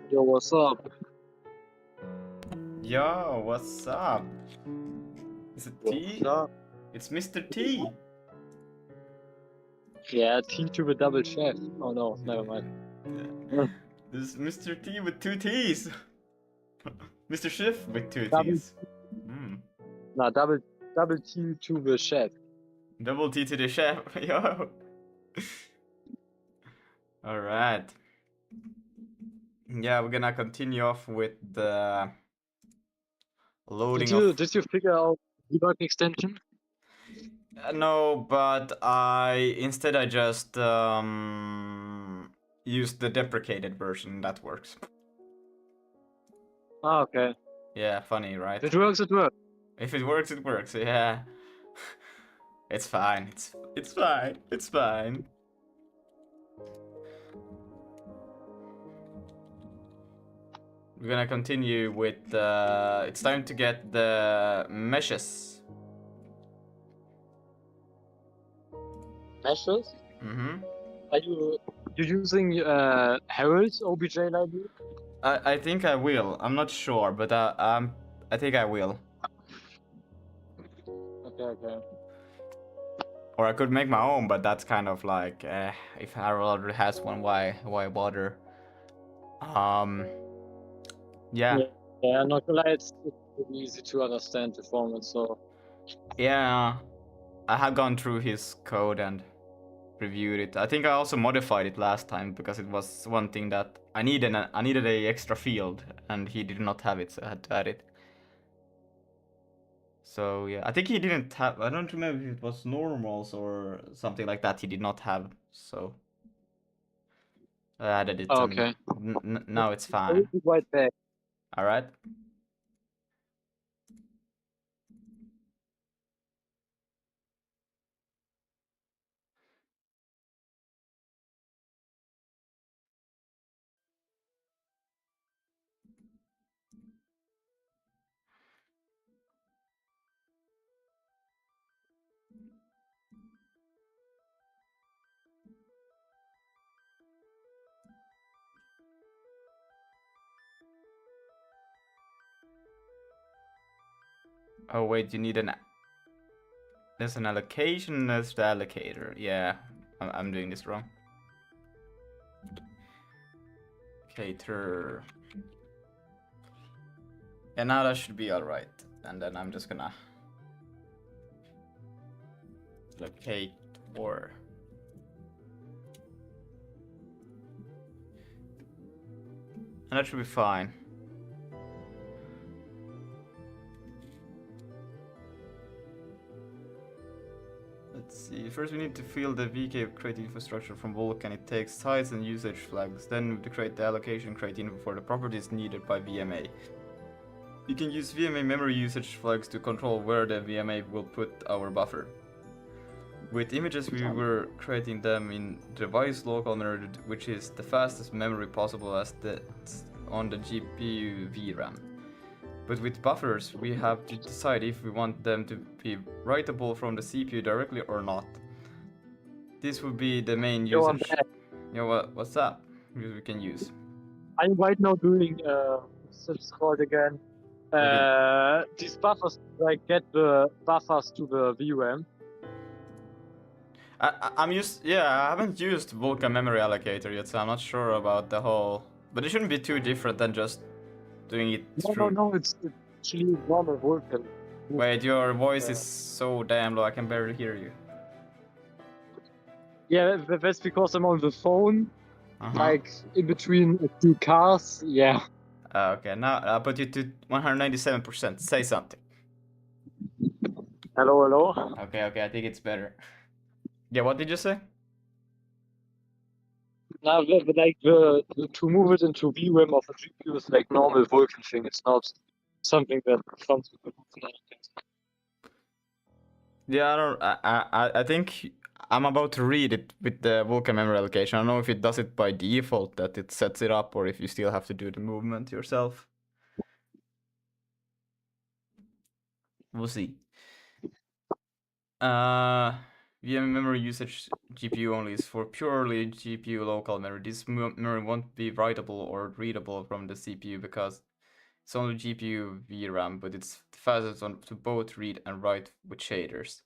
Yo, what's up? Yo, what's up? Is it T? What's up? It's Mr. T. Yeah, T to the double chef. Oh no, never mind. This is Mr. T with two T's. Mr. Chef with two double, T's. Mm. nah, double T to the chef. Double T to the chef. Yo. Alright. Yeah, we're gonna continue off with the loading Did you figure out debug extension? No, but instead I just used the deprecated version. That works. Ah, okay. Yeah, funny, right? If it works, it works. If it works, it works. Yeah. It's fine. It's fine. It's fine. We're gonna continue with it's time to get the meshes. Meshes? Mm-hmm. Are you using Harold's OBJ library? I think I will. I'm not sure, but I think I will. Okay. Or I could make my own, but that's kind of like, if Harold already has one, why bother? Yeah. Yeah, not gonna lie, it's pretty easy to understand the format, so. Yeah, I have gone through his code and reviewed it. I think I also modified it last time because it was one thing that I needed a extra field and he did not have it, so I had to add it. So yeah, I think he didn't have, I don't remember if it was normals or something like that he did not have, so I added it. Okay. And now it's I will fine. be right back. Alright. Oh wait, you need there's an allocation, there's the allocator. Yeah, I'm doing this wrong. Allocator. Yeah, now that should be alright. And then I'm just gonna locate or and that should be fine. Let's see. First, we need to fill the VK create infrastructure from Vulkan. It takes sites and usage flags. Then to create the allocation, create info for the properties needed by VMA. You can use VMA memory usage flags to control where the VMA will put our buffer. With images, we were creating them in device local memory, which is the fastest memory possible as on the GPU VRAM. But with buffers, we have to decide if we want them to be writable from the CPU directly or not. This would be the main usage. I'm back. Yo, what's up? We can use. I'm right now doing what's called again? These buffers, like get the buffers to the VRAM. I haven't used Vulkan memory allocator yet, so I'm not sure about the whole. But it shouldn't be too different than just doing it through. No, it's actually normal Vulkan. Wait, your voice is so damn low, I can barely hear you. Yeah, that's because I'm on the phone, like in between two cars. Yeah. Okay, now I'll put you to 197%. Say something. Hello. Okay, I think it's better. Yeah, what did you say? Now, like the to move it into VRAM of a GPU is like normal Vulkan thing. It's not something that comes with the Vulkan. Yeah, I think I'm about to read it with the Vulkan memory allocation. I don't know if it does it by default, that it sets it up, or if you still have to do the movement yourself. We'll see. VM memory usage GPU only is for purely GPU local memory. This memory won't be writable or readable from the CPU because it's only GPU VRAM, but it's the fastest to both read and write with shaders.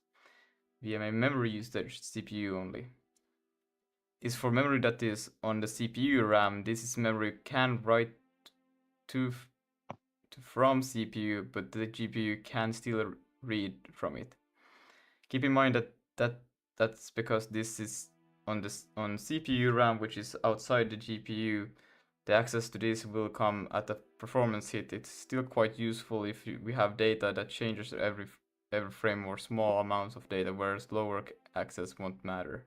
VMA memory usage CPU only is for memory that is on the CPU RAM. This is memory can write to from CPU, but the GPU can still read from it. Keep in mind that's because this is on CPU RAM, which is outside the GPU. The access to this will come at a performance hit. It's still quite useful if we have data that changes every frame or small amounts of data, whereas lower access won't matter.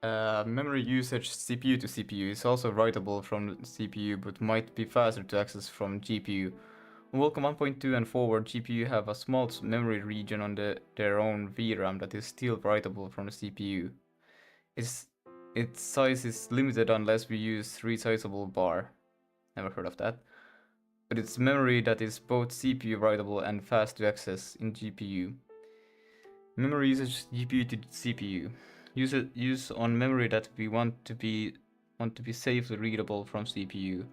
Memory usage CPU to CPU is also writable from the CPU, but might be faster to access from GPU. On Vulkan 1.2 and forward, GPU have a small memory region on their own VRAM that is still writable from the CPU. Its size is limited unless we use resizable bar. Never heard of that. But it's memory that is both CPU writable and fast to access in GPU. Memory usage GPU to CPU. Use on memory that we want to be safely readable from CPU.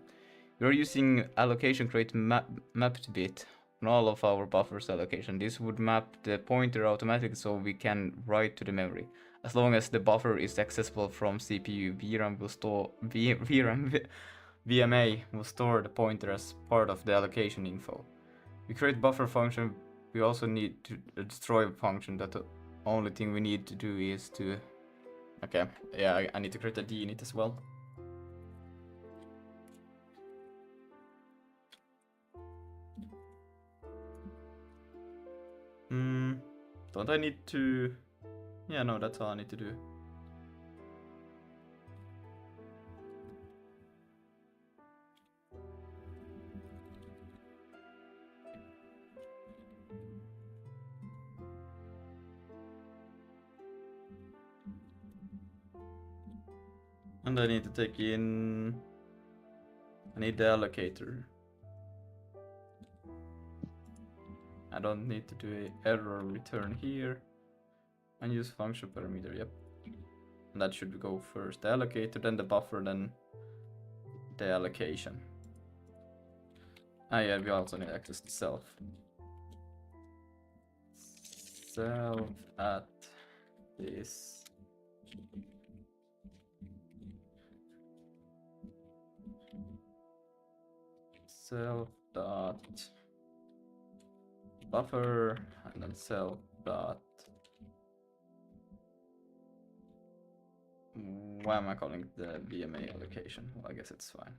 We are using allocation create mapped bit on all of our buffers allocation. This would map the pointer automatically so we can write to the memory. As long as the buffer is accessible from CPU, VRAM will store VMA will store the pointer as part of the allocation info. We create buffer function. We also need to destroy function. That the only thing we need to do is to. Okay, yeah, I need to create a D init as well. Don't I need to? Yeah, no, that's all I need to do. And I need to take in. I need the allocator. I don't need to do an error return here. And use function parameter, yep. And that should go first. The allocator, then the buffer, then the allocation. Ah yeah, we also need access to self. Self at this. Self dot buffer and then self dot. Why am I calling it the VMA allocation? Well, I guess it's fine.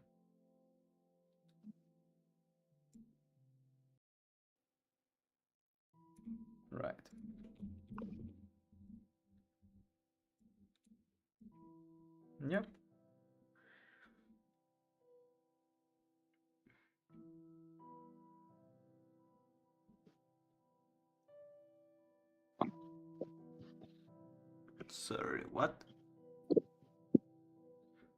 Right. Yep. Sorry, what?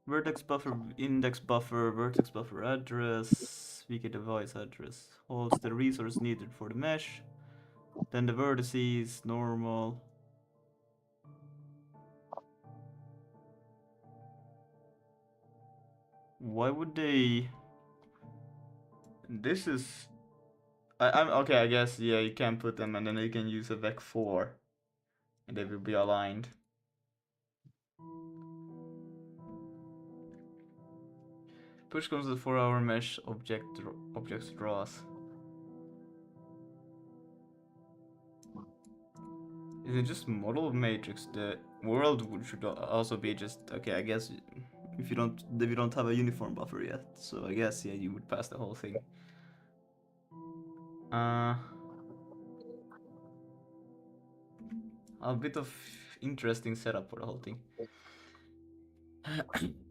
Vertex buffer, index buffer, vertex buffer address, VK device address holds the resource needed for the mesh. Then the vertices, normal. Why would they? This is. I'm okay. I guess yeah. You can put them, and then you can use a vec4, and they will be aligned. Push comes to 4-hour mesh objects draws. Is it just model matrix? The world should also be just okay. I guess if you don't have a uniform buffer yet, so I guess yeah, you would pass the whole thing. A bit of interesting setup for the whole thing.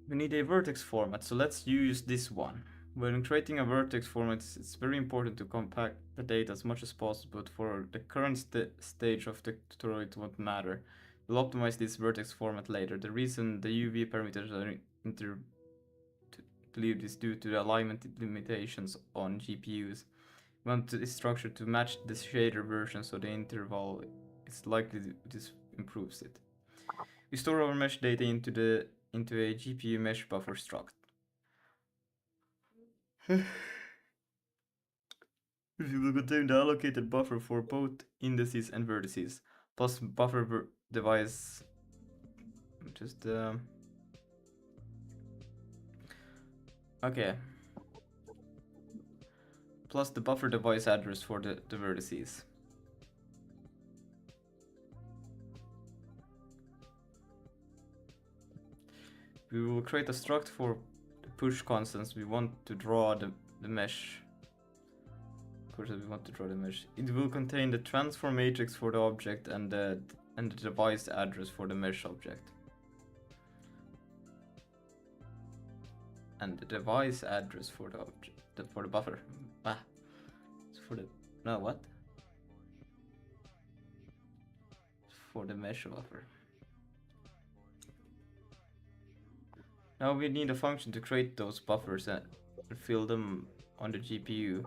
We need a vertex format, so let's use this one. When creating a vertex format, it's very important to compact the data as much as possible, but for the current stage of the tutorial it won't matter. We'll optimize this vertex format later. The reason the UV parameters are interleaved is due to the alignment limitations on GPUs. We want this structure to match the shader version, so the interval it's likely this improves it. We store our mesh data into a GPU mesh buffer struct. It will contain the allocated buffer for both indices and vertices, plus buffer device. Okay. Plus the buffer device address for the vertices. We will create a struct for the push constants we want to draw the mesh. Of course, we want to draw the mesh. It will contain the transform matrix for the object and the device address for the mesh object. And the device address for the object, for the buffer. For the mesh buffer. Now we need a function to create those buffers and fill them on the GPU.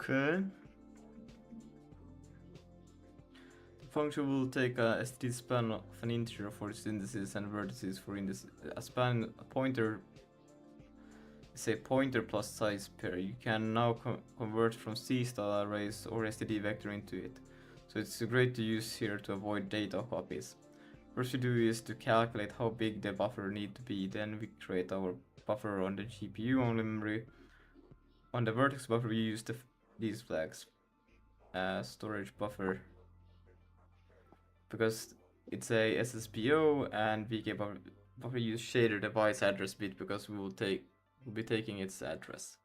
Okay. The function will take a std span of an integer for its indices and vertices for indices. A pointer is a pointer plus size pair. You can now convert from C-style arrays or std vector into it. So it's great to use here to avoid data copies. First we do is to calculate how big the buffer need to be. Then we create our buffer on the GPU only memory. On the vertex buffer we use these flags. Storage buffer, because it's a SSPO, and VK buffer use shader device address bit because we'll be taking its address.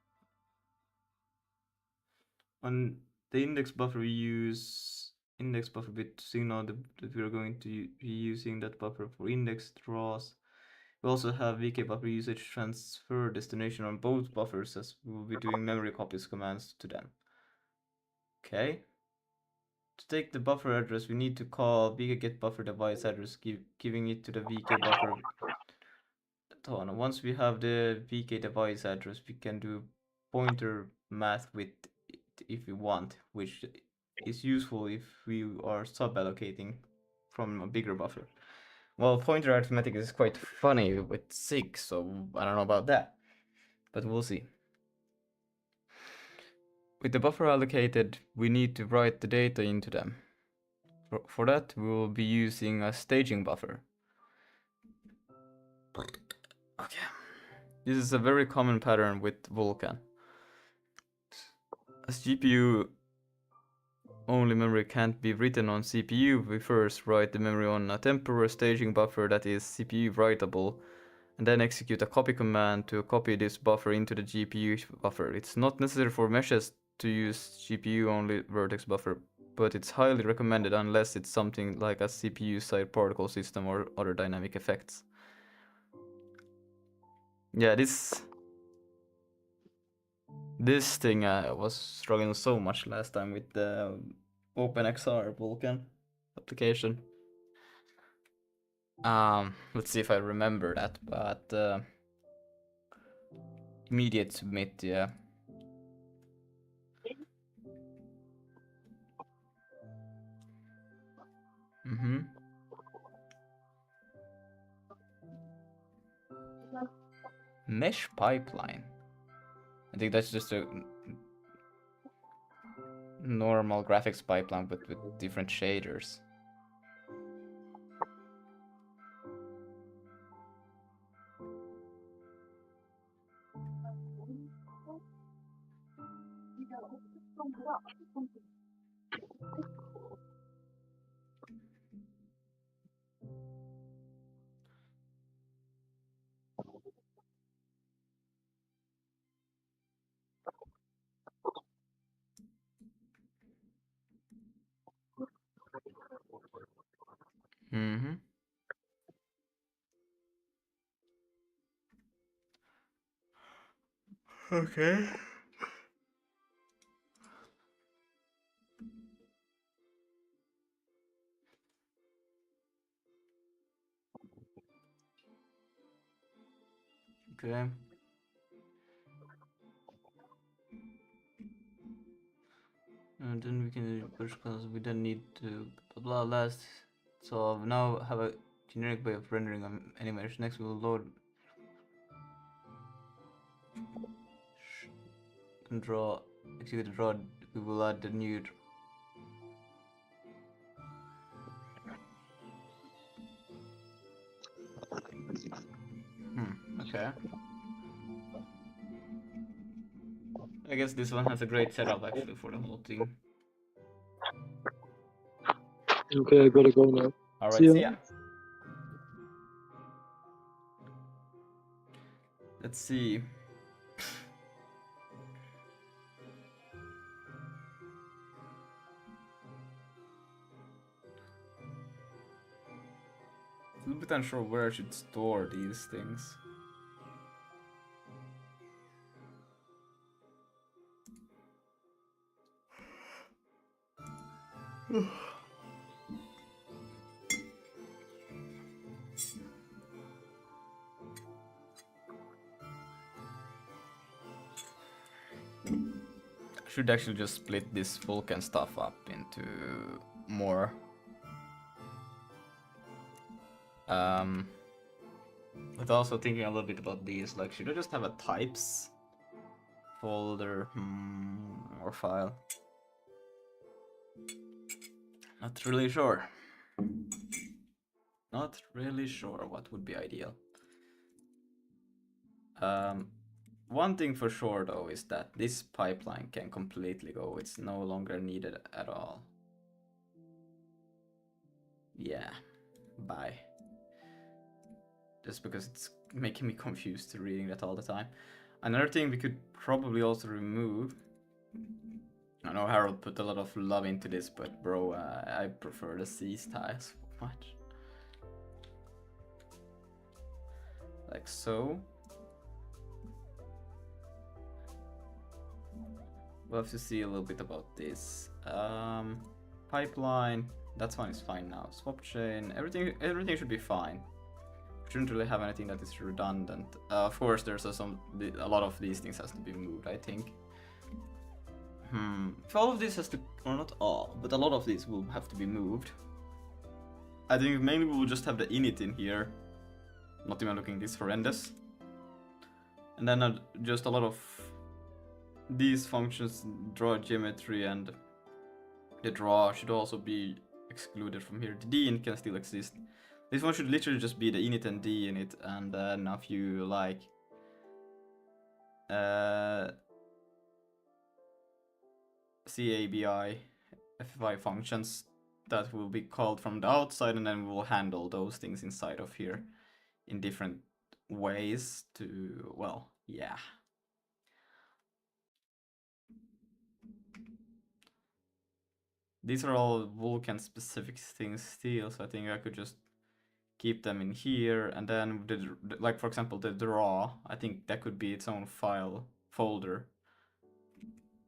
On the index buffer we use index buffer bit to signal that we're going to be using that buffer for index draws. We also have VK buffer usage transfer destination on both buffers, as we will be doing memory copies commands to them. Okay. To take the buffer address, we need to call vk get buffer device address, giving it to the vk buffer. Once we have the vk device address, we can do pointer math with it if we want, which is useful if we are sub-allocating from a bigger buffer. Well, pointer arithmetic is quite funny with 6, so I don't know about that, but we'll see. With the buffer allocated, we need to write the data into them. For that, we will be using a staging buffer. Okay. This is a very common pattern with Vulkan. As GPU only memory can't be written on CPU, we first write the memory on a temporary staging buffer that is CPU writable, and then execute a copy command to copy this buffer into the GPU buffer. It's not necessary for meshes to use GPU only vertex buffer, but it's highly recommended unless it's something like a CPU side particle system or other dynamic effects. Yeah, this thing was struggling so much last time with the OpenXR Vulkan application. Let's see if I remember that, but immediate submit, yeah. Mesh pipeline. I think that's just a normal graphics pipeline, but with different shaders. Okay. Okay. And then we can push class. We don't need to blah blah last. So now have a generic way of rendering animation. Next we will load and draw. Execute the draw. We will add the new. Okay. I guess this one has a great setup actually for the whole thing. Okay, I gotta go now. Alright, see ya. Let's see. A little bit unsure where I should store these things. I should actually just split this Vulkan stuff up into more. But also thinking a little bit about these, like should I just have a types folder or file? Not really sure. Not really sure what would be ideal. One thing for sure though is that this pipeline can completely go. It's no longer needed at all. Yeah, bye. Just because it's making me confused reading that all the time. Another thing we could probably also remove. I know Harold put a lot of love into this, but bro, I prefer the C style so much. Like so. We'll have to see a little bit about this. Pipeline, that one is fine now. Swap chain, everything should be fine. Shouldn't really have anything that is redundant. Of course, there's a lot of these things has to be moved, I think. If all of this has to, or not all, but a lot of these will have to be moved. I think mainly we will just have the init in here. Not even looking this horrendous. And then just a lot of these functions, draw geometry and the draw should also be excluded from here. The dint can still exist. This one should literally just be the init and d in it, and then a few like CABI, FFI functions that will be called from the outside, and then we'll handle those things inside of here in different ways to, well, yeah. These are all Vulkan specific things still, so I think I could just keep them in here, and then like for example the draw, I think that could be its own file folder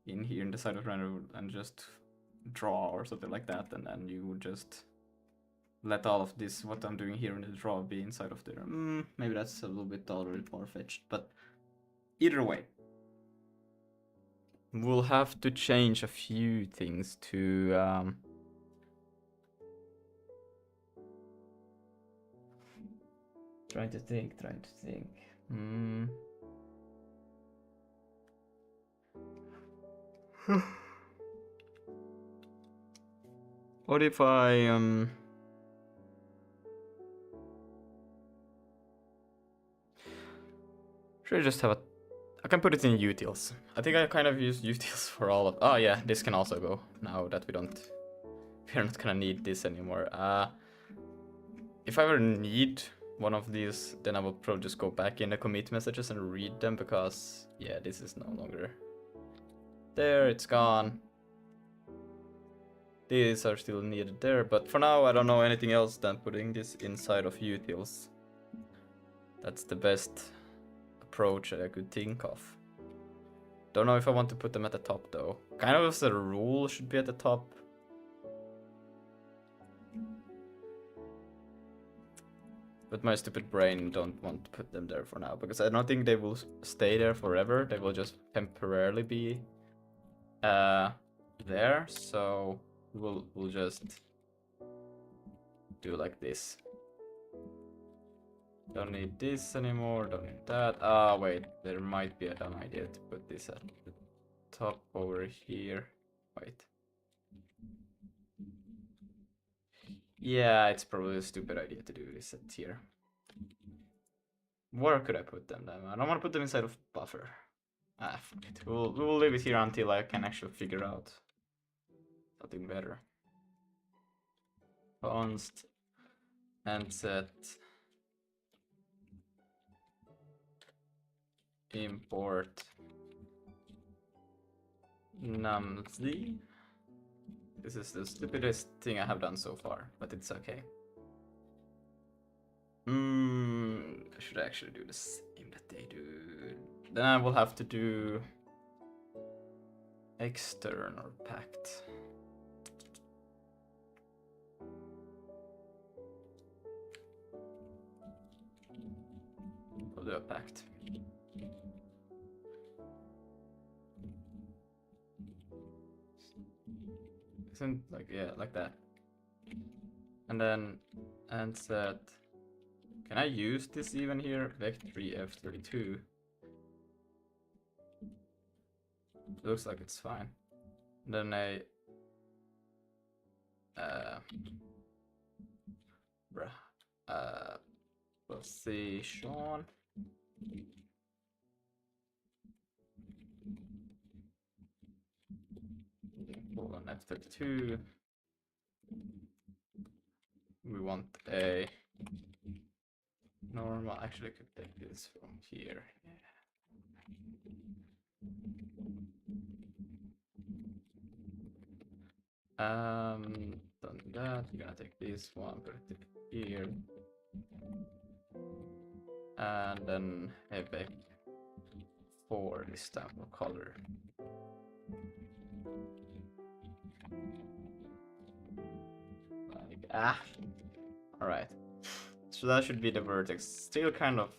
in here in the side of render, and just draw or something like that, and then you would just let all of this, what I'm doing here in the draw, be inside of there. Maybe that's a little bit already far-fetched, but either way. We'll have to change a few things to trying to think. What if I should I just have I can put it in utils. I think I kind of use utils for all of. Oh yeah, this can also go now that we're not gonna need this anymore. If I ever need one of these, then I will probably just go back in the commit messages and read them, because yeah, this is no longer there. It's gone. These are still needed there, but for now I don't know anything else than putting this inside of utils. That's the best approach that I could think of. Don't know if I want to put them at the top though. Kind of as a rule should be at the top. But my stupid brain don't want to put them there for now, because I don't think they will stay there forever. They will just temporarily be there. So we'll just do like this. Don't need this anymore, don't need that. Ah, wait, there might be a dumb idea to put this at the top over here. Wait. Yeah, it's probably a stupid idea to do this at here. Where could I put them then? I don't want to put them inside of buffer. Ah, fuck it. We'll leave it here until I can actually figure out something better. Const and set import numZ. This is the stupidest thing I have done so far, but it's okay. I should actually do the same that they do. Then I will have to do external pact. I'll do a pact. Isn't like, yeah, like that. And then and set. Can I use this even here? Vec3 F32. Looks like it's fine. And then let's see, Sean. On F32. We want a normal. Actually, I could take this from here. Done that. We're gonna take this one, put it here, and then a back for this type of color. Like, all right. So that should be the vertex. Still kind of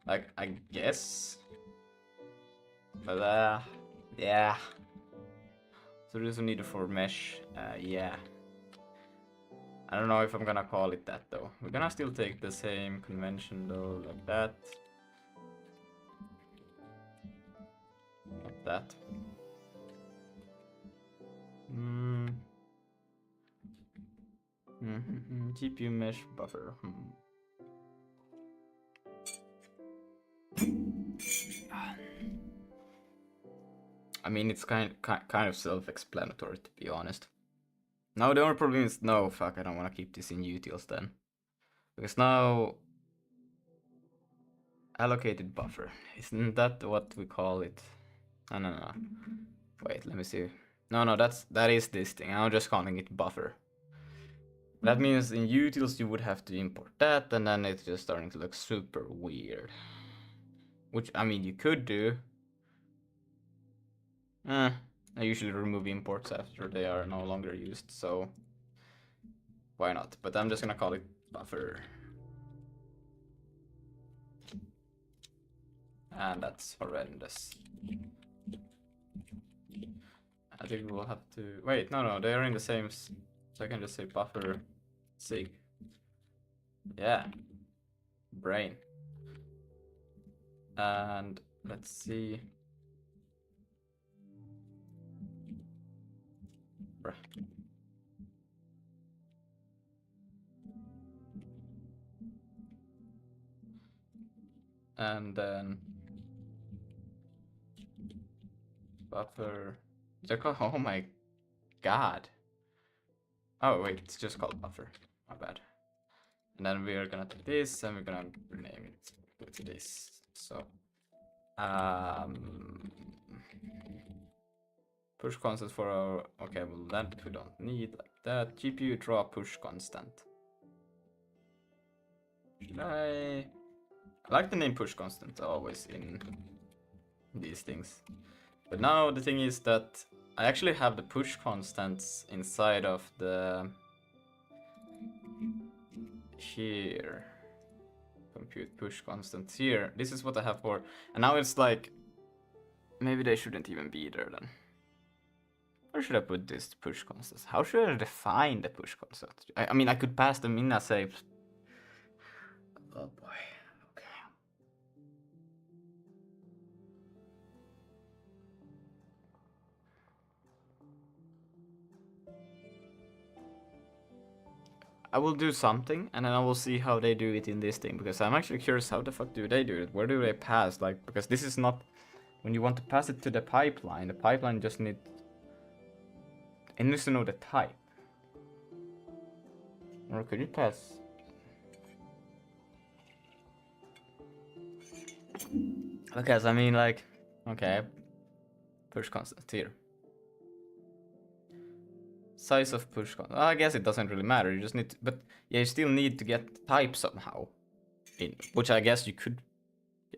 like, I guess, but yeah. So this will need it for mesh. Yeah. I don't know if I'm gonna call it that though. We're gonna still take the same convention though, like that. Like that. GPU mesh buffer. I mean, it's kind of self-explanatory, to be honest. Now the only problem is, no, fuck, I don't want to keep this in utils then. Because now, allocated buffer, isn't that what we call it? No. Wait, let me see. No, that is this thing. I'm just calling it buffer. That means in utils you would have to import that, and then it's just starting to look super weird. Which, I mean, you could do. I usually remove imports after they are no longer used, so why not? But I'm just gonna call it buffer. And that's horrendous. I think we'll have to... Wait, no, they are in the same... So I can just say buffer sig. Yeah. Brain. And let's see... Bruh. And then buffer. Oh my god. Oh wait, it's just called buffer. My bad. And then we are gonna take this and we're gonna rename it to this. So push constant for our, okay, well that we don't need, like that. GPU draw push constant. Should I like the name push constant always in these things. But now the thing is that I actually have the push constants inside of the here. Compute push constant here. This is what I have for, and now it's like, maybe they shouldn't even be there then. Where should I put this push constant? How should I define the push constant? I mean, I could pass them in as a... Oh boy, okay. I will do something, and then I will see how they do it in this thing, because I'm actually curious, how the fuck do they do it? Where do they pass? Like, because this is not... When you want to pass it to the pipeline just needs... It needs to know the type. Or could you pass... Because, I mean, like... Okay. Push constant here. Size of push constant. I guess it doesn't really matter. You just need to, but yeah, you still need to get type somehow. In which I guess you could.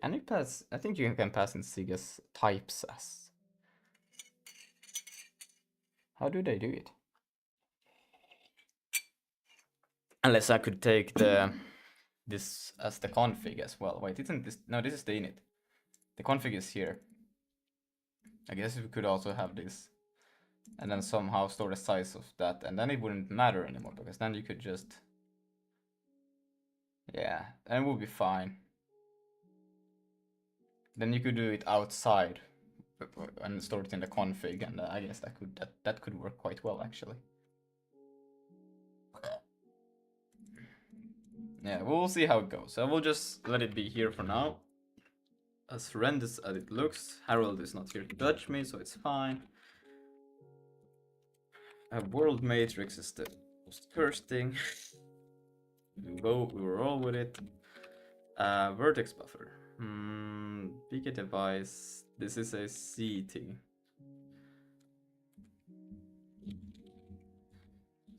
Can you pass? I think you can pass in Sig as types as. How do they do it? Unless I could take this as the config as well. Wait, isn't this? No, this is the init. The config is here. I guess we could also have this. And then somehow store the size of that, and then it wouldn't matter anymore, because then you could just... Yeah, and it would be fine. Then you could do it outside and store it in the config, and I guess that could work quite well, actually. Yeah, we'll see how it goes. I will just let it be here for now. As horrendous as it looks, Harold is not here to judge me, so it's fine. A world matrix is the most cursed thing. We were all with it. Vertex buffer. PK device. This is a C thing.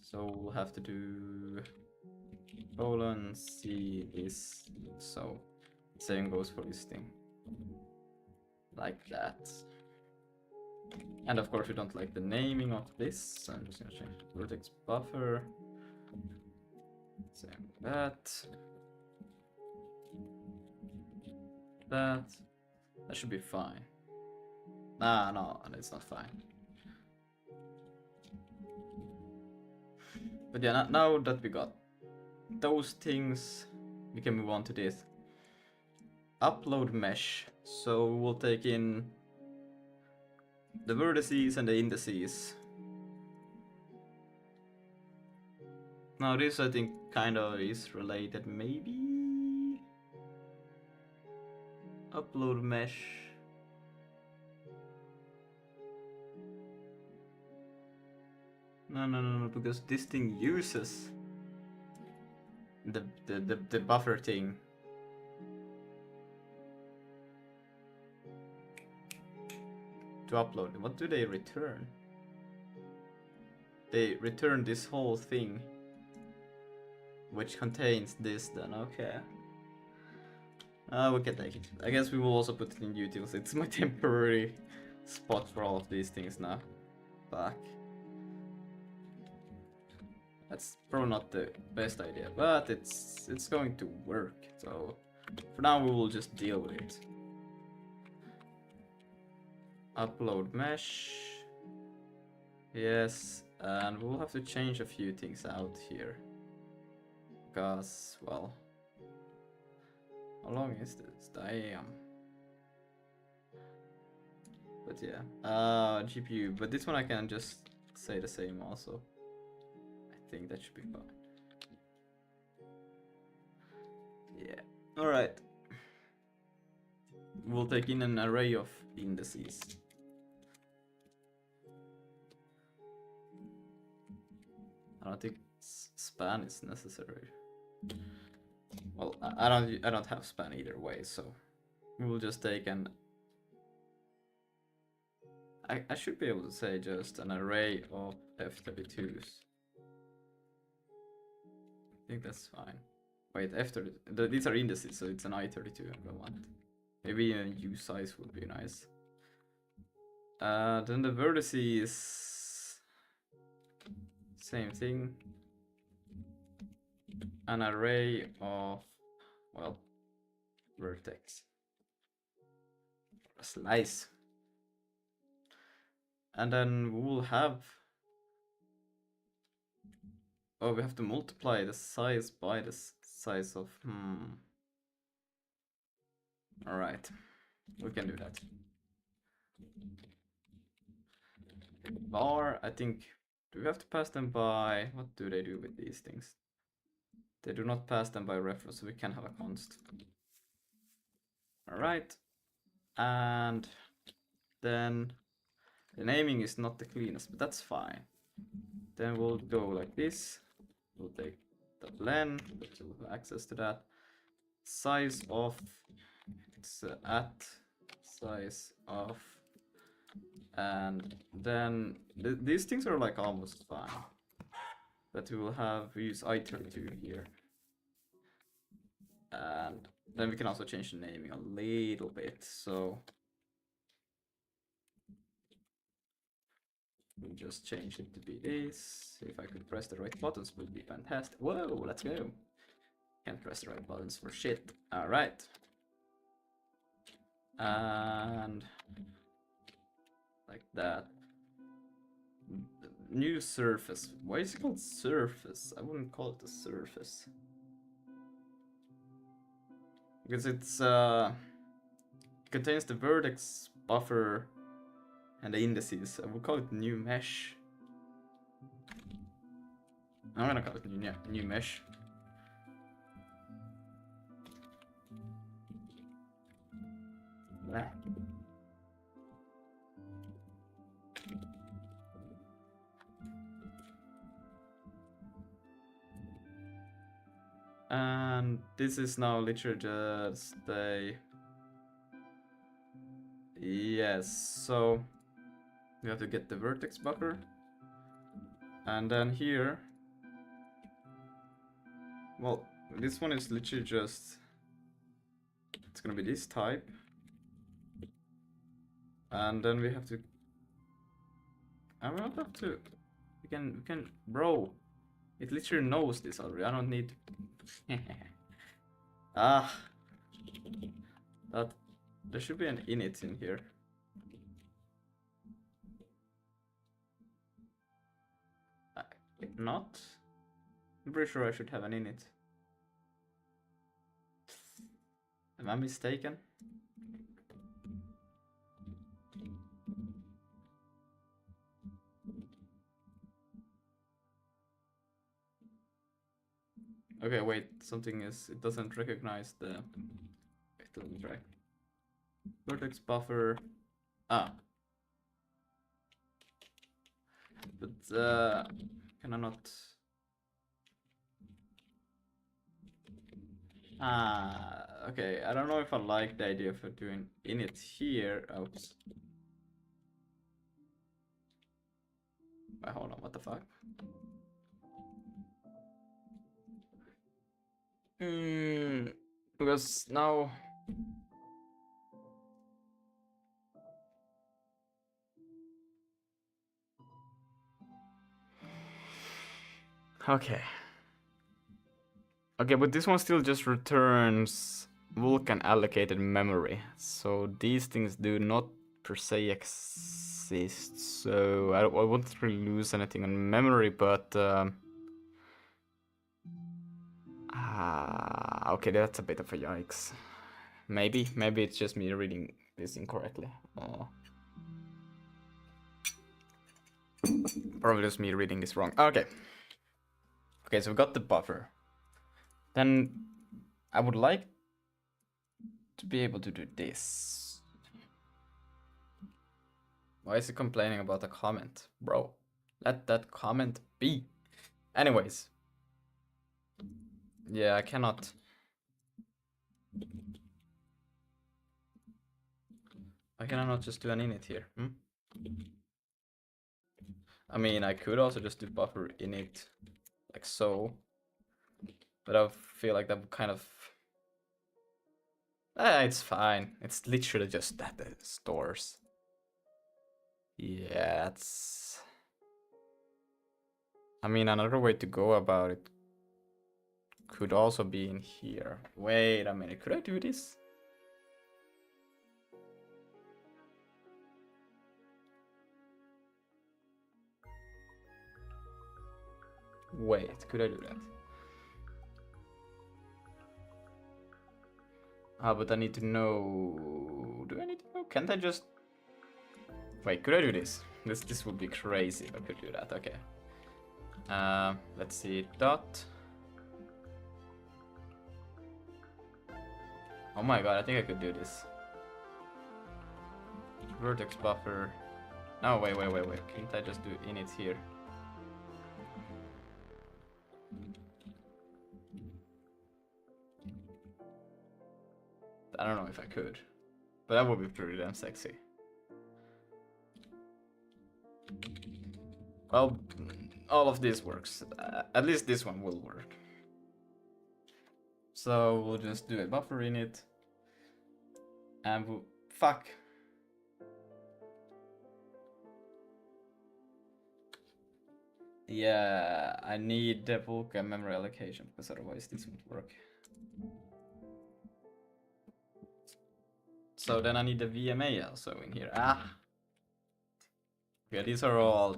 So we'll have to do colon C is so. Same goes for this thing. Like that. And of course we don't like the naming of this, so I'm just gonna change the vertex buffer. Same with that. That should be fine. Nah, no, it's not fine. But yeah, now that we got those things, we can move on to this. Upload mesh. So we'll take in the vertices and the indices. Now this I think kind of is related, maybe? Upload mesh. No, because this thing uses the buffer thing. To upload it. What do they return? They return this whole thing, which contains this then, okay. We can take it. I guess we will also put it in utils. It's my temporary spot for all of these things now. Back. That's probably not the best idea, but it's going to work. So for now we will just deal with it. Upload mesh. Yes, and we'll have to change a few things out here. Because, well, how long is this? Damn. But yeah, GPU. But this one I can just say the same also. I think that should be fine. Yeah. All right. We'll take in an array of indices. I don't think span is necessary. Well, I don't have span either way, so we will just take an. I should be able to say just an array of F32s. I think that's fine. Wait, F32. These are indices, so it's an I32 I want. Maybe a U size would be nice. Then the vertices. Same thing. an array of, well, vertex. Slice. And then we will have, oh, we have to multiply the size by the size of, Alright, we can do that. Bar, I think, do we have to pass them by, what do they do with these things? They do not pass them by reference, so we can have a const. Alright, and then the naming is not the cleanest, but that's fine. Then we'll go like this. We'll take the len, but we'll have access to that. Size of, it's at size of, and then these things are like almost fine. But we will have, we use iter2 here. And then we can also change the naming a little bit, so we'll just change it to be this. If I could press the right buttons, would be fantastic. Whoa, let's go. Can't press the right buttons for shit. Alright. And like that. New surface. Why is it called surface? I wouldn't call it a surface. Because it's contains the vertex, buffer, and the indices. I would call it new mesh. I'm gonna call it new mesh. Blah. And this is now literally just a, yes, so we have to get the vertex buffer, and then here, well, this one is literally just, it's gonna be this type, and then we have to, I don't have to, we can, bro, it literally knows this already. I don't need that there should be an init in here. If not, I'm pretty sure I should have an init. Am I mistaken? Okay, wait, something is, it doesn't recognize the, it doesn't track. Vertex buffer, but can I not, okay, I don't know if I like the idea of doing init here. Oops. Wait, hold on, what the fuck? Because now okay, but this one still just returns Vulkan allocated memory, so these things do not per se exist, so I won't really lose anything on memory, but okay, that's a bit of a yikes. Maybe it's just me reading this incorrectly. Probably just me reading this wrong. Okay, so we got the buffer. Then I would like to be able to do this. Why is he complaining about a comment? Bro, let that comment be. Anyways. Yeah, I cannot. Why can I not just do an init here? I mean, I could also just do buffer init like so, but I feel like that would kind of, it's fine. It's literally just that it stores. Yeah, it's, I mean, another way to go about it could also be in here. Wait a minute, could I do this? Wait, could I do that? Ah, but I need to know... Do I need to know? Can't I just... Wait, could I do this? This would be crazy if I could do that, okay. Let's see, dot. Oh my god, I think I could do this. Vertex buffer. No, wait. Can't I just do init here? I don't know if I could, but that would be pretty damn sexy. Well, all of this works. At least this one will work. So we'll just do a buffer init, and fuck. Yeah, I need the Vulkan memory allocation because otherwise this won't work. So then I need the VMA also in here. Ah! Yeah, these are all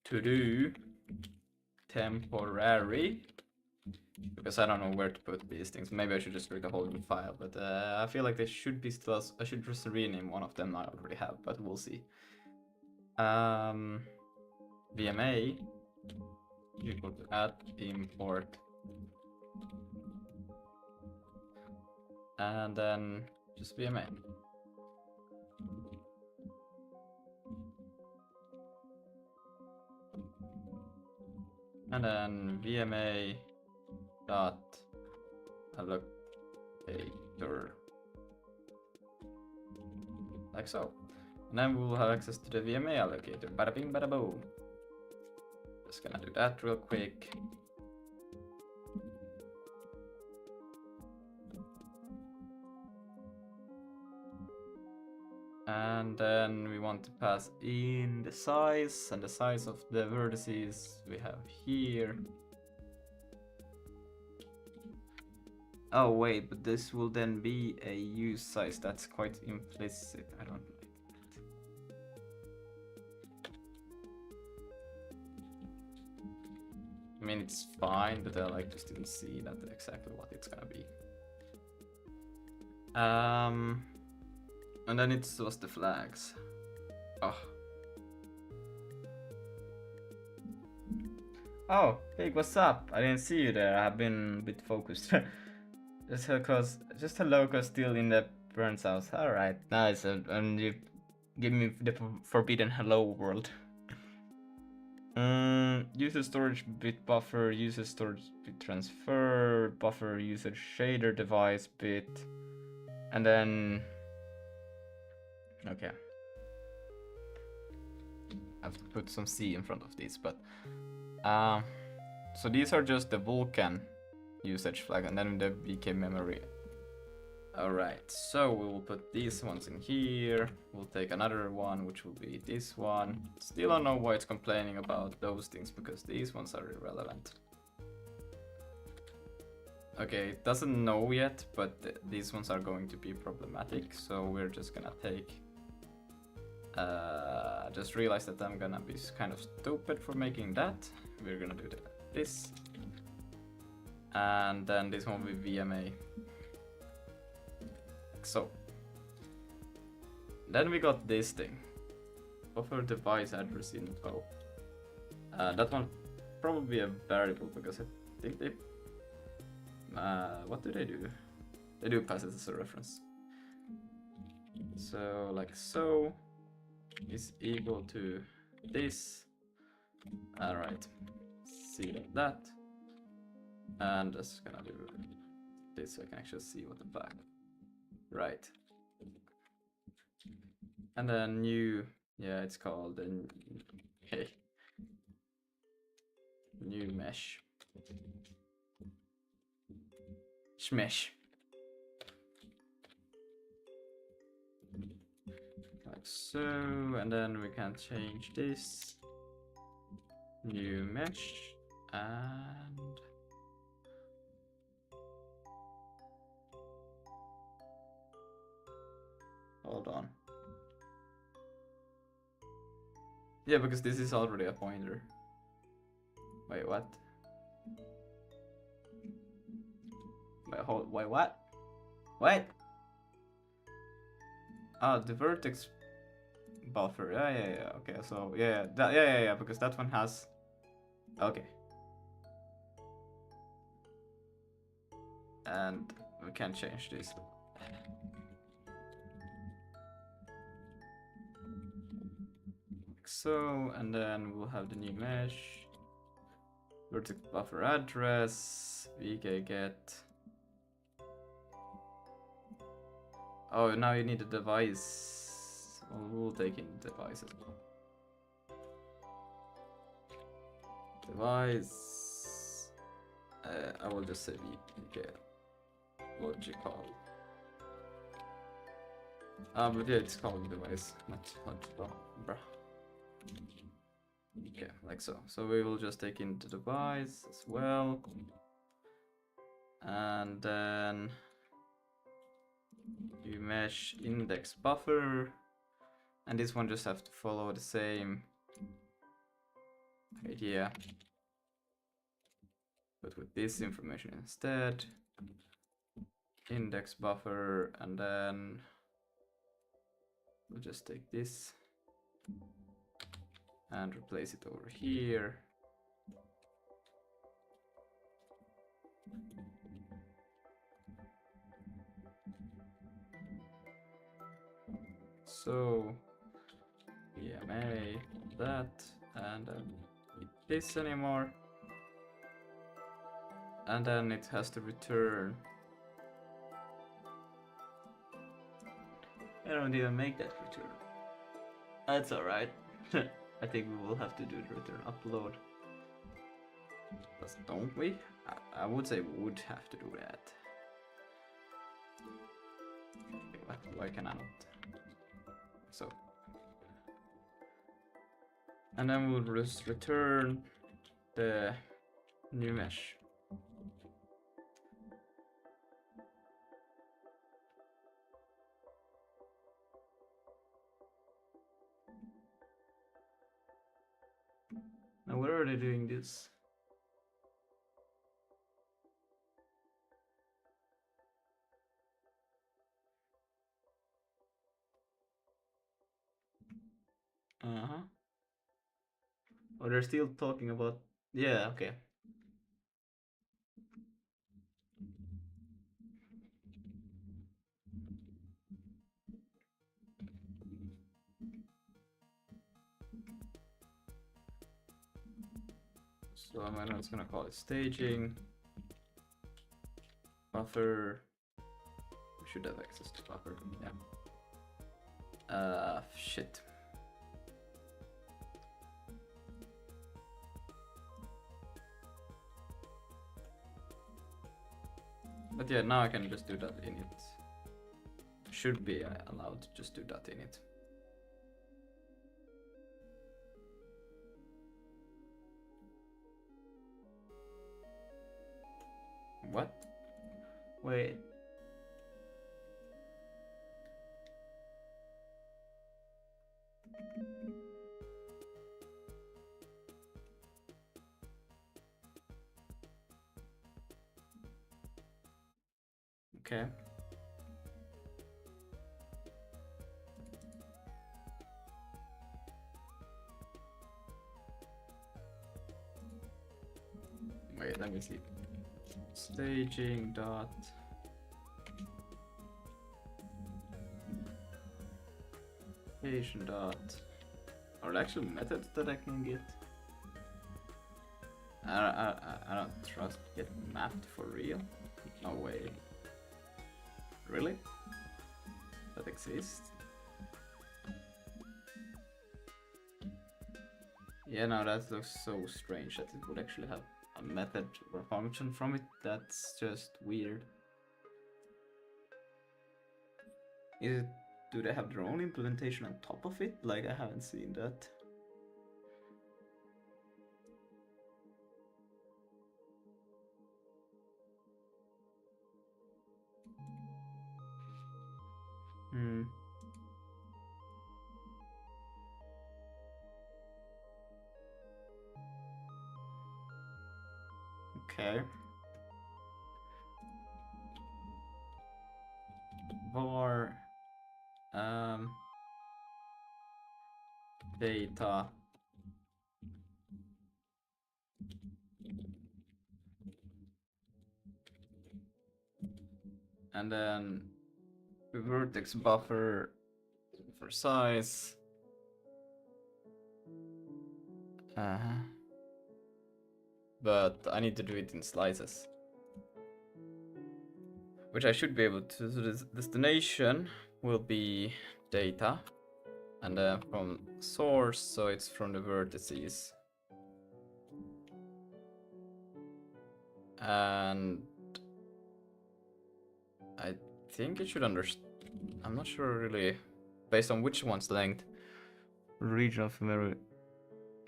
to do temporary. Because I don't know where to put these things. Maybe I should just create a whole new file, but I feel like they should be still. I should just rename one of them. I already have, but we'll see. VMA equal to add import, and then just VMA. And then VMA dot allocator, like so. And then we will have access to the VMA allocator. Bada bing, bada boom. Just gonna do that real quick. And then we want to pass in the size, and the size of the vertices we have here. Oh wait, but this will then be a use size. That's quite implicit. I don't like that. I mean, it's fine, but I just didn't see that exactly what it's gonna be. And then it was the flags. Oh, hey, what's up? I didn't see you there. I've been a bit focused. Just hello, cause still in the Burns house. Alright, nice. And you give me the forbidden hello world. User storage bit buffer, user storage bit transfer, buffer user shader device bit, and then okay. I have to put some C in front of these, but so these are just the Vulkan usage flag, and then the VK memory. Alright, so we will put these ones in here. We'll take another one, which will be this one. Still don't know why it's complaining about those things, because these ones are irrelevant. Okay, it doesn't know yet, but these ones are going to be problematic, so we're just gonna take... just realized that I'm gonna be kind of stupid for making that. We're gonna do this. And then this one will be VMA. So. Then we got this thing. Buffer device address info. That one probably a variable, because I think they... what do? They do pass it as a reference. So, like so, is equal to this. Alright, see that. And just gonna do this so I can actually see what the fuck. Right. And then new, yeah, it's called hey, new mesh. Shmesh. Like so, and then we can change this. New mesh, and Hold on. Yeah, because this is already a pointer. Wait, what? Wait, what? Wait! Ah, the vertex buffer. Yeah. Okay, so yeah, because that one has. Okay. And we can change this. Like so, and then we'll have the new mesh. Vertex buffer address. VK get. Oh, now you need a device. We'll take in device as well. Device. I will just say VK logical. But yeah, it's called device, not logical, bruh. Okay, like so. So we will just take in the device as well, and then you mesh index buffer, and this one just have to follow the same idea, but with this information instead. Index buffer, and then we'll just take this and replace it over here. So EMA that, and then need this anymore, and then it has to return. I don't even make that return. That's alright. I think we will have to do the return upload. Don't we? I would say we would have to do that. Why can I not? So. And then we'll just return the new mesh. Now where are they doing this? Oh, they're still talking about. Yeah, okay. So I'm just gonna call it staging. Buffer. We should have access to buffer. Yeah. Shit. But yeah, now I can just do that in it. Should be allowed to just do that in it. What? Wait. Okay. Wait, let me see. Staging dot. Patient dot. Are there actual methods that I can get? I don't trust get mapped for real. No way. Really? That exists? Yeah, no, that looks so strange that it would actually have a method or function from it. That's just weird. Is it? Do they have their own implementation on top of it? Like, I haven't seen that. Okay. Var data and then vertex buffer for size. But I need to do it in slices, which I should be able to. So this destination will be data, and then from source, so it's from the vertices. And I think it should understand. I'm not sure really, based on which one's length. Region of memory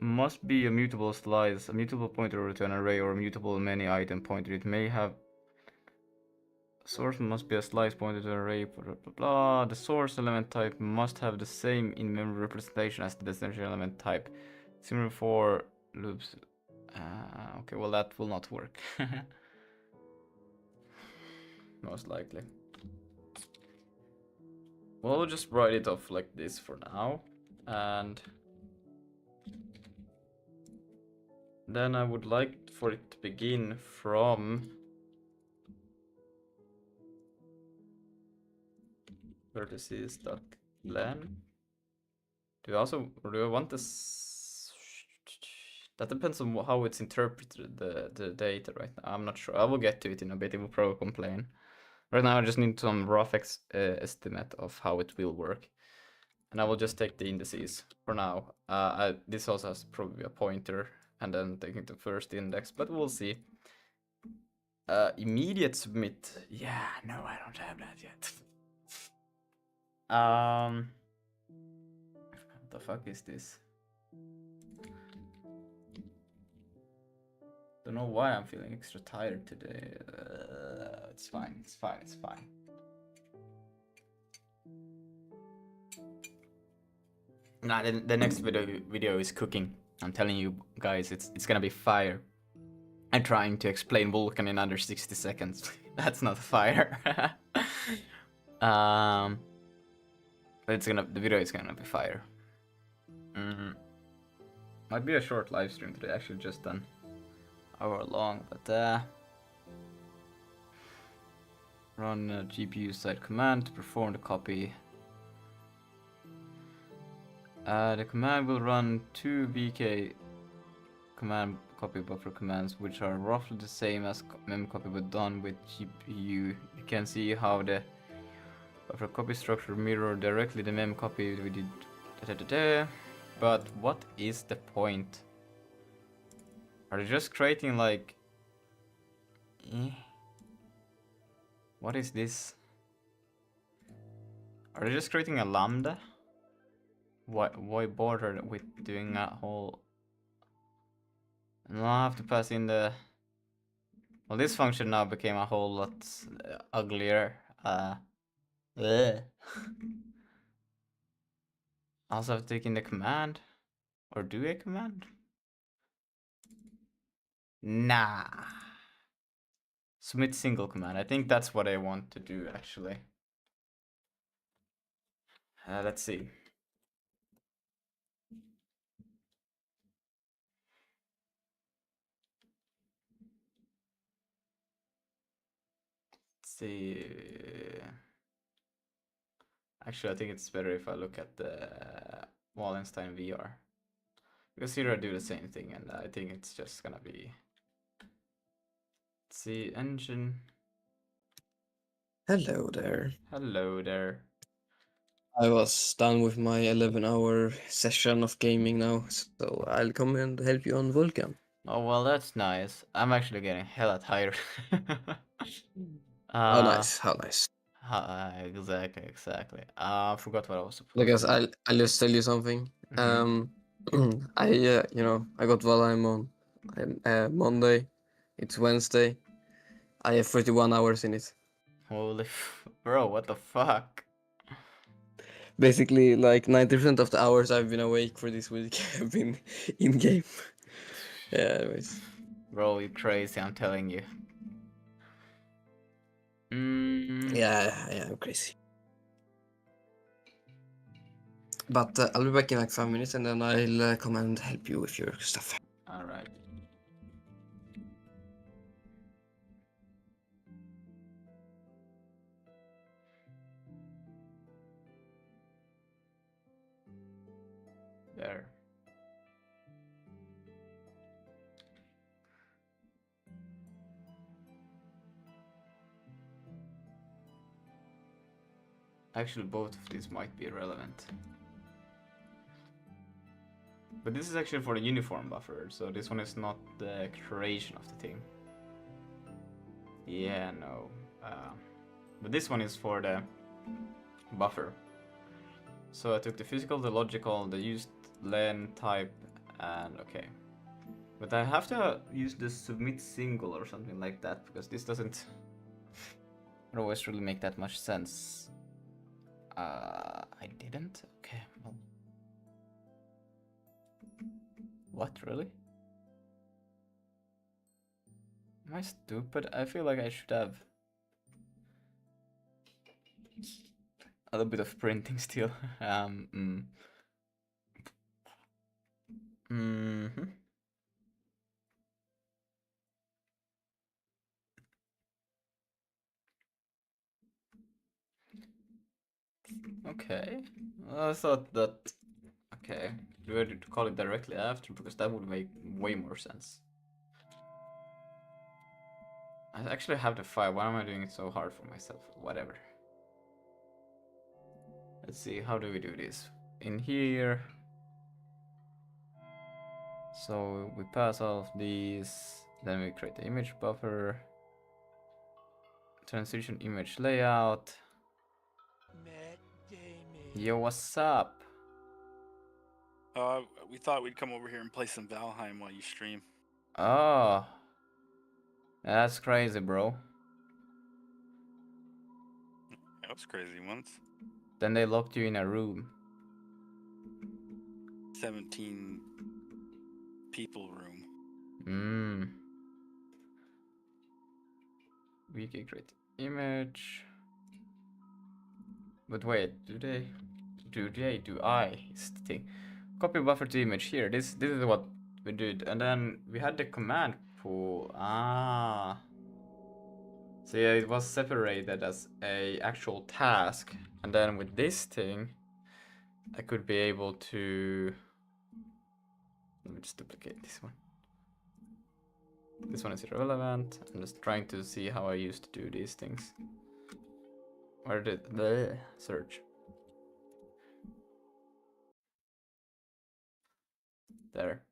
must be a mutable slice, a mutable pointer to an array, or a mutable many item pointer. It may have. Source must be a slice pointer to an array, blah blah blah. The source element type must have the same in-memory representation as the destination element type. Similar for loops. Okay, well that will not work. Most likely. Well, we'll just write it off like this for now. And then I would like for it to begin from vertices.len. Do I want this? That depends on how it's interpreted, the data right now. I'm not sure. I will get to it in a bit. It will probably complain. Right now I just need some rough estimate of how it will work. And I will just take the indices for now. This also has probably a pointer and then taking the first index, but we'll see. Immediate submit. Yeah, no, I don't have that yet. What the fuck is this? Don't know why I'm feeling extra tired today. It's fine, it's fine, it's fine. Nah, the next video is cooking. I'm telling you guys, it's gonna be fire. I'm trying to explain Vulkan in under 60 seconds. That's not fire. But the video is gonna be fire. Might be a short live stream today, actually just done hour long, but run a GPU side command to perform the copy. The command will run 2 VK command copy buffer commands, which are roughly the same as memcopy but done with GPU. You can see how the buffer copy structure mirror directly the memcopy we did. But what is the point? Are they just creating like... What is this? Are they just creating a lambda? Why bother with doing that whole... And I have to pass in the... Well, this function now became a whole lot uglier. Also have to take in the command? Or do a command? Nah. Submit single command. I think that's what I want to do actually. Let's see. See. Actually, I think it's better if I look at the Wallenstein VR. Because here I do the same thing, and I think it's just gonna be... Let's see, engine. Hello there. Hello there. I was done with my 11-hour session of gaming now, so I'll come and help you on Vulkan. Oh, well, that's nice. I'm actually getting hella tired. How nice, how nice. Exactly. I forgot what I was supposed Because to do. I'll just tell you something. I I got Valheim on Monday. It's Wednesday. I have 31 hours in it. Holy bro, what the fuck? Basically, like 90% of the hours I've been awake for this week have been in game. Yeah, anyways. Bro, you're crazy, I'm telling you. Yeah, I'm crazy. But I'll be back in like 5 minutes and then I'll come and help you with your stuff. Alright. There. Actually, both of these might be relevant. But this is actually for the uniform buffer, so this one is not the creation of the thing. Yeah, no. But this one is for the buffer. So I took the physical, the logical, the used len type, and okay. But I have to use the submit single or something like that, because this doesn't always really make that much sense. I didn't? Okay, well. What, really? Am I stupid? I feel like I should have a little bit of printing still. Okay. I thought that. Okay. Do I need to call it directly after? Because that would make way more sense. I actually have the file. Why am I doing it so hard for myself? Whatever. Let's see. How do we do this? In here. So we pass all of these. Then we create the image buffer. Transition image layout. Yo, what's up? We thought we'd come over here and play some Valheim while you stream. Oh, that's crazy, bro. That was crazy once. Then they locked you in a room. 17 people room. We can create image. But wait, do I? Is the thing. Copy buffer to image here. This is what we did. And then we had the command pool. So yeah, it was separated as a actual task. And then with this thing, I could be able to... Let me just duplicate this one. This one is irrelevant. I'm just trying to see how I used to do these things. Where did the search? There.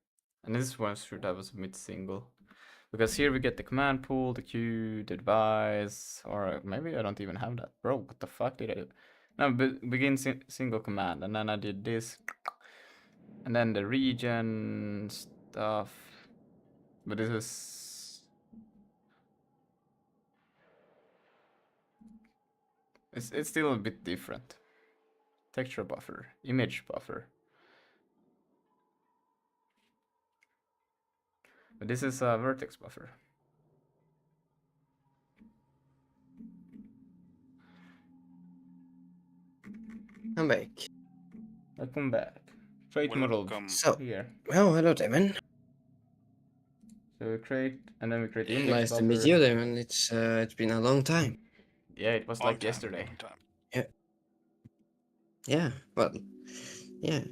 And this one should have a submit single. Because here we get the command pool, the queue, the device, or maybe I don't even have that. Bro, what the fuck did I do? No, begin single command, and then I did this. And then the region stuff. But this is... It's still a bit different. Texture buffer, image buffer. But this is a vertex buffer. I'm back. Welcome back. Create model So, here. oh, hello, Damon. So we create, and then we create index Nice buffer. to meet you, Damon. It's been a long time. Yeah, it was like yesterday. Yeah, well, yeah.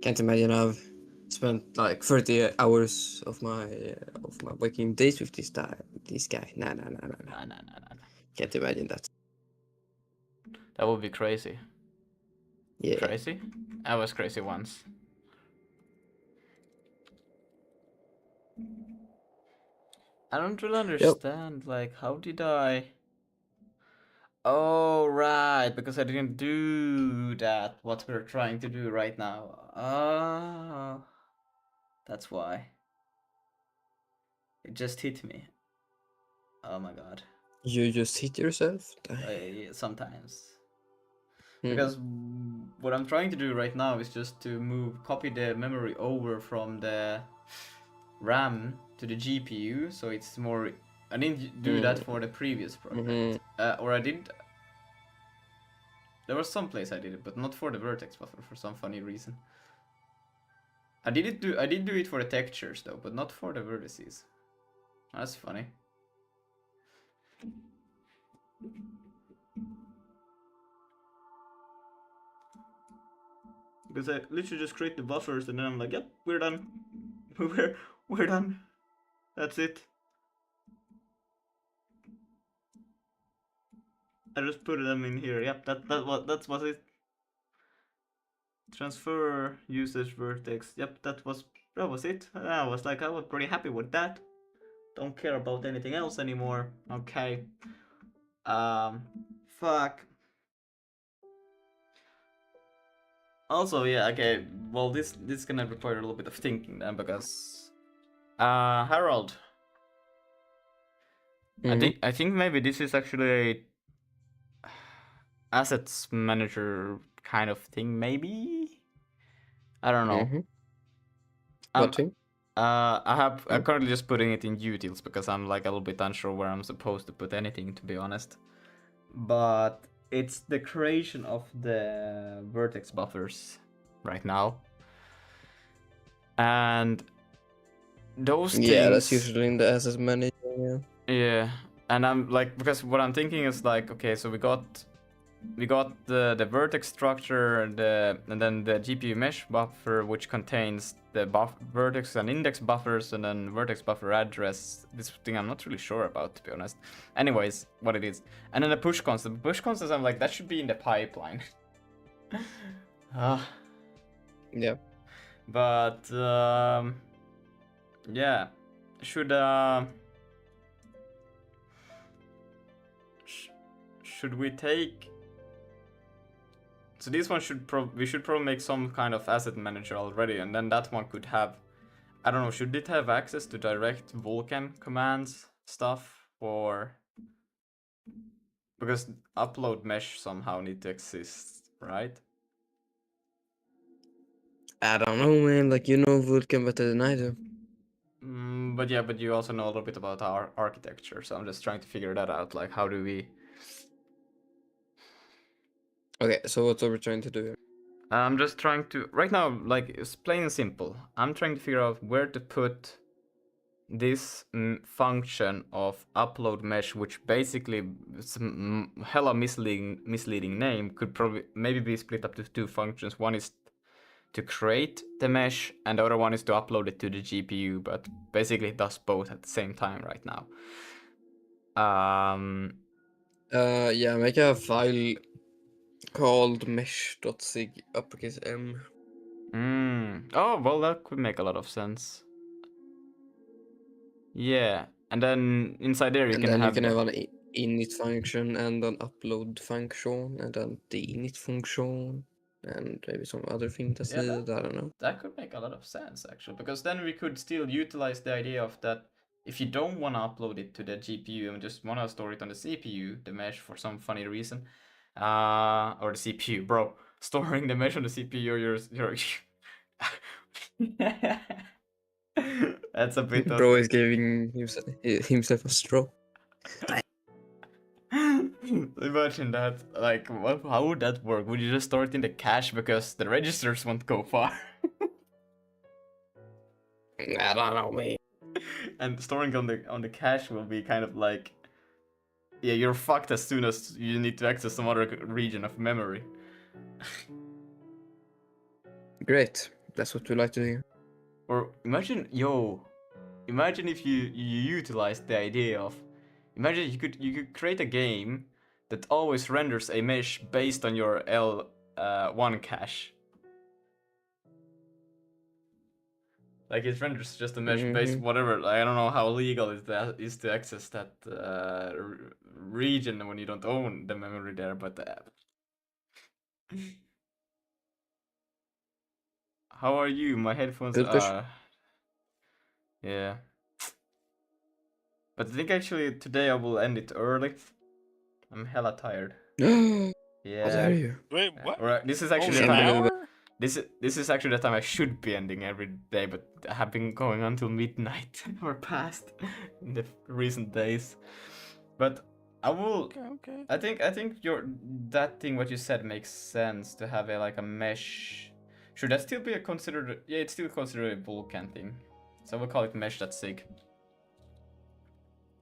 Can't imagine I've spent like 30 hours of my waking days with this guy. Nah. Nah. Can't imagine that. That would be crazy. Yeah. Crazy? I was crazy once. I don't really understand, like, how did I... Oh, right, because I didn't do that, what we're trying to do right now. Oh, that's why. It just hit me. Oh my god. You just hit yourself? Sometimes. Because what I'm trying to do right now is just to copy the memory over from the RAM to the GPU, so it's more. I didn't do that for the previous project, or I did. There was some place I did it, but not for the vertex buffer for some funny reason. I did do it for the textures though, but not for the vertices. That's funny. Because I literally just create the buffers and then I'm like, yep, we're done. we're done. That's it. I just put them in here. Yep, that was it. Transfer usage vertex. Yep, that was it. I was like, I was pretty happy with that. Don't care about anything else anymore. Okay. Fuck. Also, yeah, okay. Well, this gonna require a little bit of thinking then, because Harold. I think maybe this is actually a assets manager kind of thing, maybe. I don't know. What thing? I'm currently just putting it in utils because I'm like a little bit unsure where I'm supposed to put anything, to be honest. But it's the creation of the vertex buffers right now, and those things. Yeah, that's usually in the assets manager. Yeah. Yeah, and I'm like, because what I'm thinking is like, okay, so we got the vertex structure, and then the GPU mesh buffer, which contains the vertex and index buffers, and then vertex buffer address. This thing I'm not really sure about, to be honest. Anyways, what it is, and then the push constant. Push constant, I'm like, that should be in the pipeline. Yeah. But yeah, should we take? So this one we should probably make some kind of asset manager already, and then that one could have, I don't know, should it have access to direct Vulkan commands stuff, or because upload mesh somehow need to exist, right? I don't know, man. Like, you know Vulkan better than I do. But yeah, but you also know a little bit about our architecture, so I'm just trying to figure that out. Like, how do we? Okay, so what are we trying to do here? I'm just trying to, right now, like, it's plain and simple. I'm trying to figure out where to put this function of upload mesh, which basically is hella misleading name, could probably maybe be split up to two functions. One is to create the mesh, and the other one is to upload it to the GPU, but basically it does both at the same time right now. Yeah, make a file called mesh.sig uppercase M. Oh, well, that could make a lot of sense. Yeah, and then inside there you can have an init function and an upload function and then the init function and maybe some other thing that's needed. I don't know. That could make a lot of sense, actually, because then we could still utilize the idea of that if you don't want to upload it to the GPU and just want to store it on the CPU, the mesh, for some funny reason, or the CPU, bro, storing the mesh on the CPU, you're that's a bit of... Bro is giving himself a straw. Imagine that. Like, how would that work? Would you just store it in the cache because the registers won't go far? I don't know, man. And storing on the cache will be kind of like, yeah, you're fucked as soon as you need to access some other region of memory. Great. That's what we like to hear. Or imagine if you utilized the idea of, imagine you could create a game that always renders a mesh based on your L1 cache. Like, it renders just a mesh based whatever. I don't know how legal it is to access that region when you don't own the memory there, but how are you? My headphones are... Yeah. But I think actually today I will end it early. I'm hella tired. Yeah. Yeah. How dare you? Wait, what? This is actually Only an hour? This is actually the time I should be ending every day, but I have been going until midnight or past in the recent days. But I will. Okay. I think that thing what you said makes sense to have like a mesh. Should that still be considered? Yeah, it's still considered a Vulkan thing. So we'll call it mesh.sig.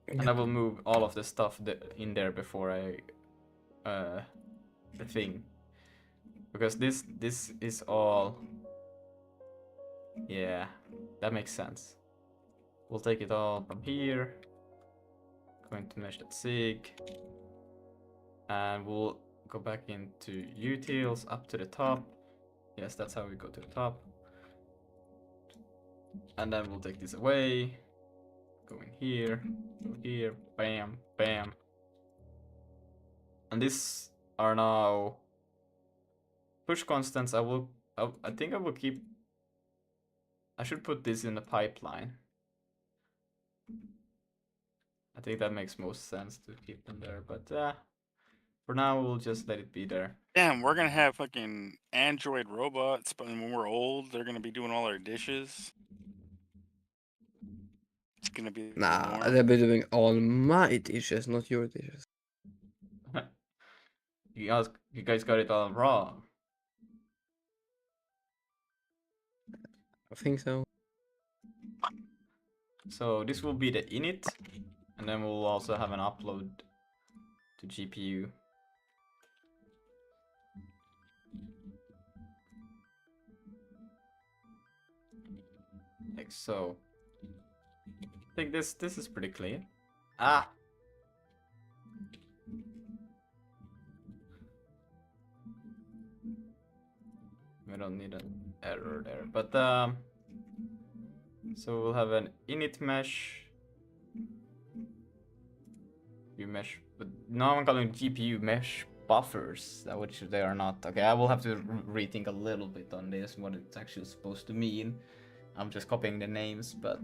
And I will move all of the stuff in there before I the thing. Because this is all. Yeah, that makes sense. We'll take it all from here. Going to mesh.sig. And we'll go back into utils up to the top. Yes, that's how we go to the top. And then we'll take this away. Go in here, go here, bam, bam. And these are now push constants. I think I will keep. I should put this in the pipeline. I think that makes most sense to keep them there, but for now we'll just let it be there. Damn, we're gonna have fucking android robots, but when we're old, they're gonna be doing all our dishes. It's gonna be the Nah, norm. they'll be doing all my dishes, not your dishes. You guys got it all wrong. I think so. So this will be the init, and then we'll also have an upload to GPU. Like so. I think this is pretty clear. Ah! We don't need an error there, but so we'll have an init mesh, view mesh, but now I'm calling GPU mesh buffers, which they are not. Okay, I will have to rethink a little bit on this, what it's actually supposed to mean. I'm just copying the names, but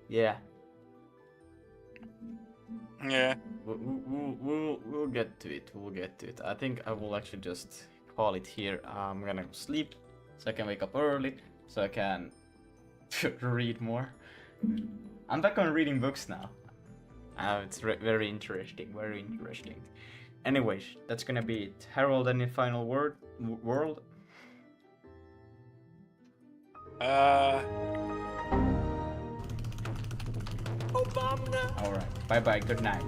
yeah. Yeah. We'll get to it. We'll get to it. I think I will actually just call it here. I'm gonna sleep so I can wake up early, so I can read more. I'm back on reading books now. It's very interesting. Very interesting. Anyways, that's gonna be it. Harold, any final world? Alright. Bye bye. Good night.